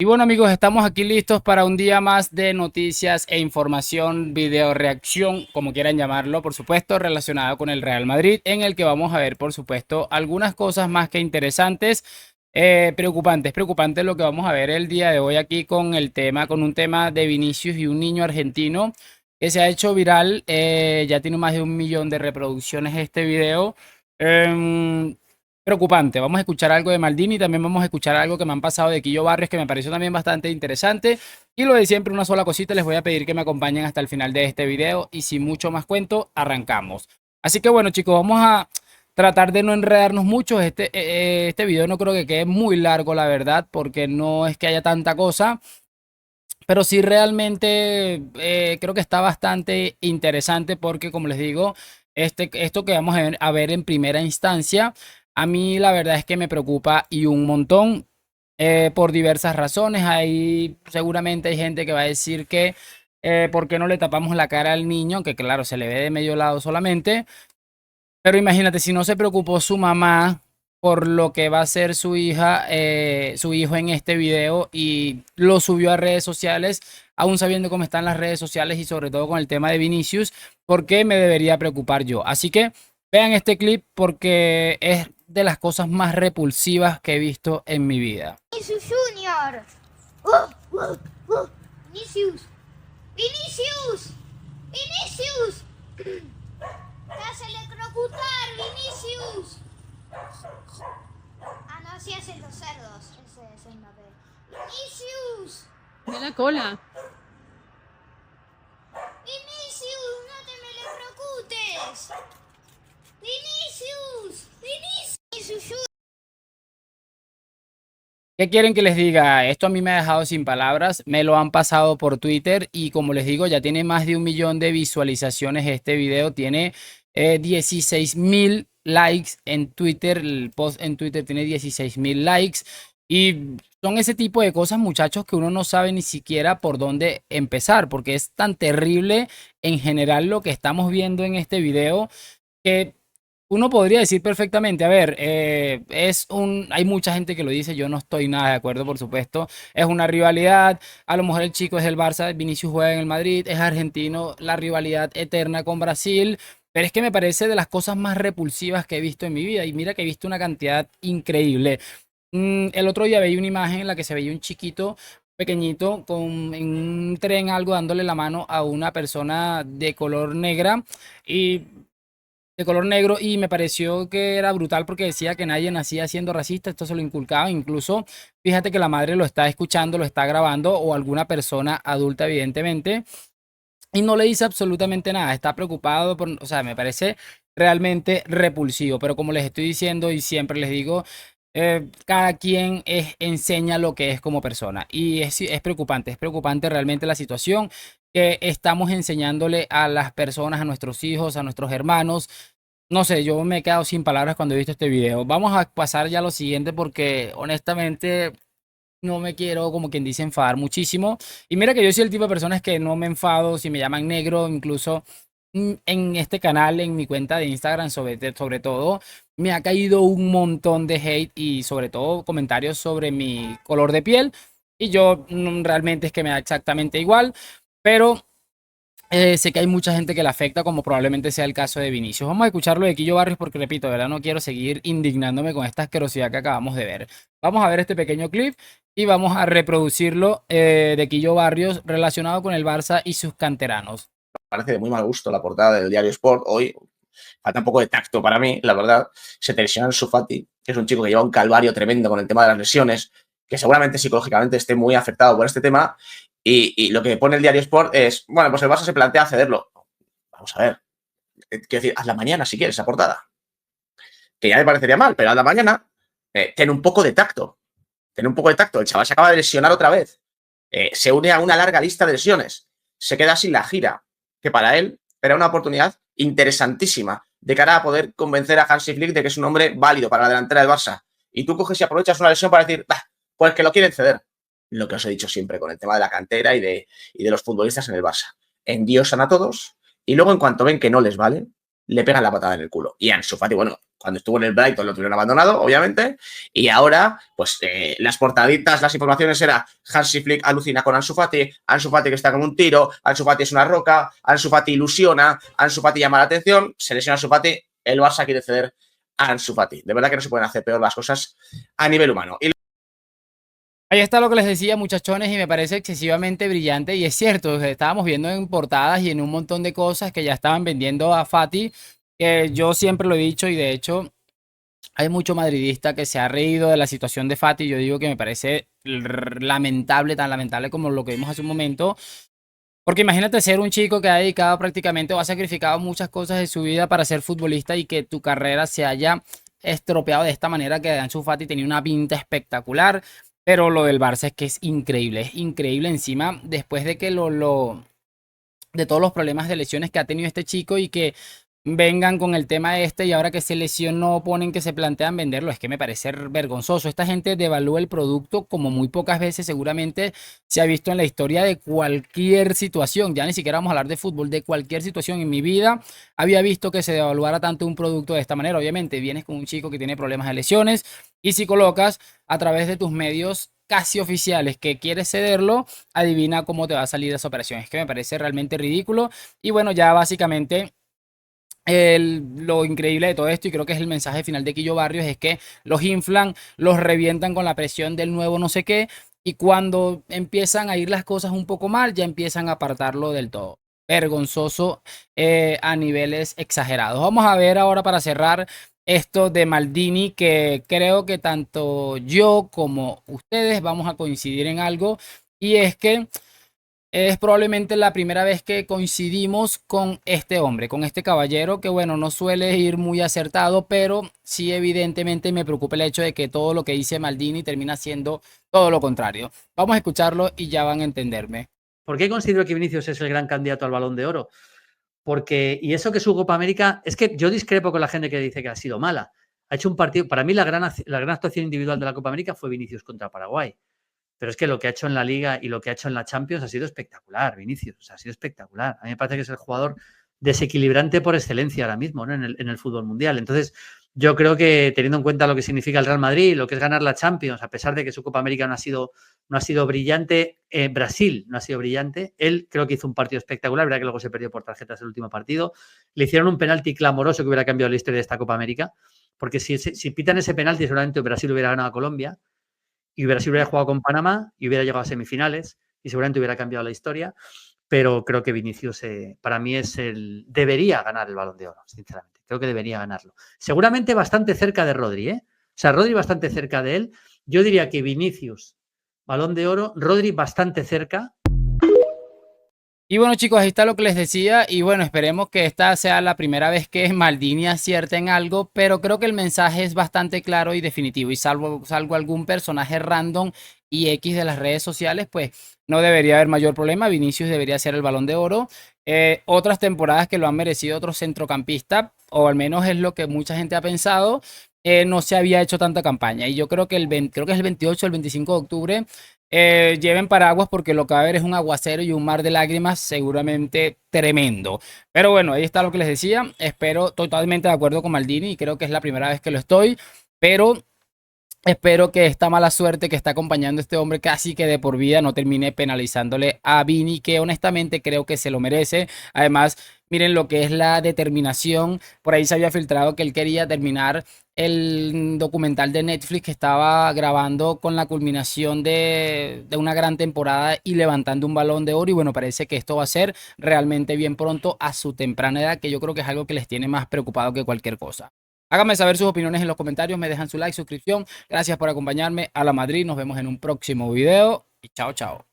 Y bueno amigos, estamos aquí listos para un día más de noticias e información, video reacción, como quieran llamarlo, por supuesto, relacionado con el Real Madrid, en el que vamos a ver, por supuesto, algunas cosas más que interesantes, preocupantes lo que vamos a ver el día de hoy aquí con un tema de Vinicius y un niño argentino que se ha hecho viral, ya tiene más de 1 millón de reproducciones este video. Em, Preocupante. Vamos a escuchar algo de Maldini, también vamos a escuchar algo que me han pasado de Quillo Barrios que me pareció también bastante interesante. Y lo de siempre, una sola cosita, les voy a pedir que me acompañen hasta el final de este video y sin mucho más cuento, arrancamos. Así que bueno chicos, vamos a tratar de no enredarnos mucho. Este video no creo que quede muy largo, la verdad, porque no es que haya tanta cosa. Pero sí realmente creo que está bastante interesante porque, como les digo, esto que vamos a ver en primera instancia, a mí la verdad es que me preocupa y un montón por diversas razones. Seguramente hay gente que va a decir que ¿por qué no le tapamos la cara al niño? Que claro, se le ve de medio lado solamente. Pero imagínate, si no se preocupó su mamá por lo que va a ser su hija, su hijo en este video y lo subió a redes sociales, aún sabiendo cómo están las redes sociales y sobre todo con el tema de Vinicius, ¿por qué me debería preocupar yo? Así que vean este clip porque es de las cosas más repulsivas que he visto en mi vida. Vinicius Junior. Uh, uh, Vinicius. Vinicius. Vinicius. Te vas a electrocutar, Vinicius. Ah, no, sí hacen los cerdos. Ese es Mbappé. Vinicius. Mira la cola. Vinicius, no te me electrocutes. Vinicius. Vinicius Junior. ¿Qué quieren que les diga? Esto a mí me ha dejado sin palabras, me lo han pasado por Twitter y como les digo, ya tiene más de 1 millón de visualizaciones este video, tiene 16.000 likes en Twitter, el post en Twitter tiene 16.000 likes y son ese tipo de cosas, muchachos, que uno no sabe ni siquiera por dónde empezar, porque es tan terrible en general lo que estamos viendo en este video que uno podría decir perfectamente, a ver, hay mucha gente que lo dice, yo no estoy nada de acuerdo, por supuesto, es una rivalidad, a lo mejor el chico es del Barça, Vinicius juega en el Madrid, es argentino, la rivalidad eterna con Brasil, pero es que me parece de las cosas más repulsivas que he visto en mi vida, y mira que he visto una cantidad increíble. El otro día veía una imagen en la que se veía un chiquito pequeñito en un tren algo dándole la mano a una persona de color negra y de color negro y me pareció que era brutal porque decía que nadie nacía siendo racista, esto se lo inculcaba, incluso fíjate que la madre lo está escuchando, lo está grabando o alguna persona adulta evidentemente y no le dice absolutamente nada, está preocupado por, o sea, me parece realmente repulsivo, pero como les estoy diciendo y siempre les digo, cada quien enseña lo que es como persona y es preocupante realmente la situación que estamos enseñándole a las personas, a nuestros hijos, a nuestros hermanos. No sé, yo me he quedado sin palabras cuando he visto este video. Vamos a pasar ya a lo siguiente porque honestamente no me quiero, como quien dice, enfadar muchísimo. Y mira que yo soy el tipo de personas que no me enfado si me llaman negro, incluso en este canal, en mi cuenta de Instagram, sobre todo, me ha caído un montón de hate y sobre todo comentarios sobre mi color de piel. Y yo realmente es que me da exactamente igual, pero sé que hay mucha gente que le afecta, como probablemente sea el caso de Vinicius. Vamos a escucharlo de Quillo Barrios porque, repito, de verdad no quiero seguir indignándome con esta asquerosidad que acabamos de ver. Vamos a ver este pequeño clip y vamos a reproducirlo de Quillo Barrios relacionado con el Barça y sus canteranos. Parece de muy mal gusto la portada del diario Sport hoy. Falta un poco de tacto para mí, la verdad. Se te lesiona Ansu Fati, que es un chico que lleva un calvario tremendo con el tema de las lesiones, que seguramente psicológicamente esté muy afectado por este tema. Y lo que pone el diario Sport es, bueno, pues el Barça se plantea cederlo. Vamos a ver. Quiero decir, hazla mañana si quieres esa portada. Que ya me parecería mal, pero hazla mañana. Ten un poco de tacto. Ten un poco de tacto. El chaval se acaba de lesionar otra vez. Se une a una larga lista de lesiones. Se queda sin la gira, que para él era una oportunidad interesantísima de cara a poder convencer a Hansi Flick de que es un hombre válido para la delantera del Barça. Y tú coges y aprovechas una lesión para decir, pues que lo quieren ceder. Lo que os he dicho siempre con el tema de la cantera y de los futbolistas en el Barça. Endiosan a todos y luego en cuanto ven que no les vale, le pegan la patada en el culo. Y Ansu Fati, bueno, cuando estuvo en el Brighton lo tuvieron abandonado, obviamente, y ahora, pues las portaditas, las informaciones era Hansi Flick alucina con Ansu Fati que está como un tiro, Ansu Fati es una roca, Ansu Fati ilusiona, Ansu Fati llama la atención, se lesiona Ansu Fati, el Barça quiere ceder a Ansu Fati. De verdad que no se pueden hacer peor las cosas a nivel humano. Y Ahí está lo que les decía, muchachones, y me parece excesivamente brillante. Y es cierto, estábamos viendo en portadas y en un montón de cosas que ya estaban vendiendo a Fati. Yo siempre lo he dicho y de hecho hay mucho madridista que se ha reído de la situación de Fati. Yo digo que me parece lamentable, tan lamentable como lo que vimos hace un momento. Porque imagínate ser un chico que ha dedicado prácticamente o ha sacrificado muchas cosas de su vida para ser futbolista y que tu carrera se haya estropeado de esta manera, que Ansu Fati tenía una pinta espectacular. Pero lo del Barça es que es increíble encima después de que de todos los problemas de lesiones que ha tenido este chico y que vengan con el tema este y ahora que se lesionó ponen que se plantean venderlo. Es que me parece vergonzoso. Esta gente devalúa el producto como muy pocas veces seguramente se ha visto en la historia de cualquier situación. Ya ni siquiera vamos a hablar de fútbol, de cualquier situación en mi vida había visto que se devaluara tanto un producto de esta manera. Obviamente vienes con un chico que tiene problemas de lesiones y si colocas a través de tus medios casi oficiales que quieres cederlo, adivina cómo te va a salir esa operación. Es que me parece realmente ridículo. Y bueno, ya básicamente lo increíble de todo esto, y creo que es el mensaje final de Quillo Barrios, es que los inflan, los revientan con la presión del nuevo no sé qué, y cuando empiezan a ir las cosas un poco mal, ya empiezan a apartarlo del todo. Vergonzoso a niveles exagerados. Vamos a ver ahora para cerrar esto de Maldini, que creo que tanto yo como ustedes vamos a coincidir en algo, y es que es probablemente la primera vez que coincidimos con este hombre, con este caballero que bueno, no suele ir muy acertado, pero sí evidentemente me preocupa el hecho de que todo lo que dice Maldini termina siendo todo lo contrario. Vamos a escucharlo y ya van a entenderme. ¿Por qué considero que Vinicius es el gran candidato al Balón de Oro? Porque, y eso que su Copa América, es que yo discrepo con la gente que dice que ha sido mala. Ha hecho un partido, para mí la gran actuación individual de la Copa América fue Vinicius contra Paraguay. Pero es que lo que ha hecho en la Liga y lo que ha hecho en la Champions ha sido espectacular, Vinicius. O sea, ha sido espectacular. A mí me parece que es el jugador desequilibrante por excelencia ahora mismo, ¿no? en el fútbol mundial. Entonces, yo creo que teniendo en cuenta lo que significa el Real Madrid, lo que es ganar la Champions, a pesar de que su Copa América no ha sido brillante, Brasil no ha sido brillante, él creo que hizo un partido espectacular, verdad que luego se perdió por tarjetas el último partido, le hicieron un penalti clamoroso que hubiera cambiado la historia de esta Copa América, porque si pitan ese penalti seguramente Brasil hubiera ganado a Colombia, y Brasil hubiera jugado con Panamá y hubiera llegado a semifinales y seguramente hubiera cambiado la historia, pero creo que Vinicius para mí debería ganar el Balón de Oro, sinceramente. Creo que debería ganarlo. Seguramente bastante cerca de Rodri, ¿eh? O sea, Rodri bastante cerca de él. Yo diría que Vinicius, Balón de Oro, Rodri bastante cerca. Y bueno, chicos, ahí está lo que les decía. Y bueno, esperemos que esta sea la primera vez que Maldini acierte en algo, pero creo que el mensaje es bastante claro y definitivo. Y salvo algún personaje random y X de las redes sociales, pues no debería haber mayor problema. Vinicius debería ser el Balón de Oro. Otras temporadas que lo han merecido otros centrocampistas, o al menos es lo que mucha gente ha pensado. No se había hecho tanta campaña. Y yo creo que creo que es el 28 o el 25 de octubre. Lleven paraguas porque lo que va a haber es un aguacero y un mar de lágrimas seguramente tremendo. Pero bueno, ahí está lo que les decía. Espero, totalmente de acuerdo con Maldini y creo que es la primera vez que lo estoy. Pero espero que esta mala suerte que está acompañando a este hombre casi que de por vida no termine penalizándole a Vini, que honestamente creo que se lo merece. Además, miren lo que es la determinación. Por ahí se había filtrado que él quería terminar el documental de Netflix que estaba grabando con la culminación de una gran temporada y levantando un Balón de Oro. Y bueno, parece que esto va a ser realmente bien pronto a su temprana edad, que yo creo que es algo que les tiene más preocupado que cualquier cosa. Háganme saber sus opiniones en los comentarios, me dejan su like, suscripción. Gracias por acompañarme a la Madrid. Nos vemos en un próximo video y chao, chao.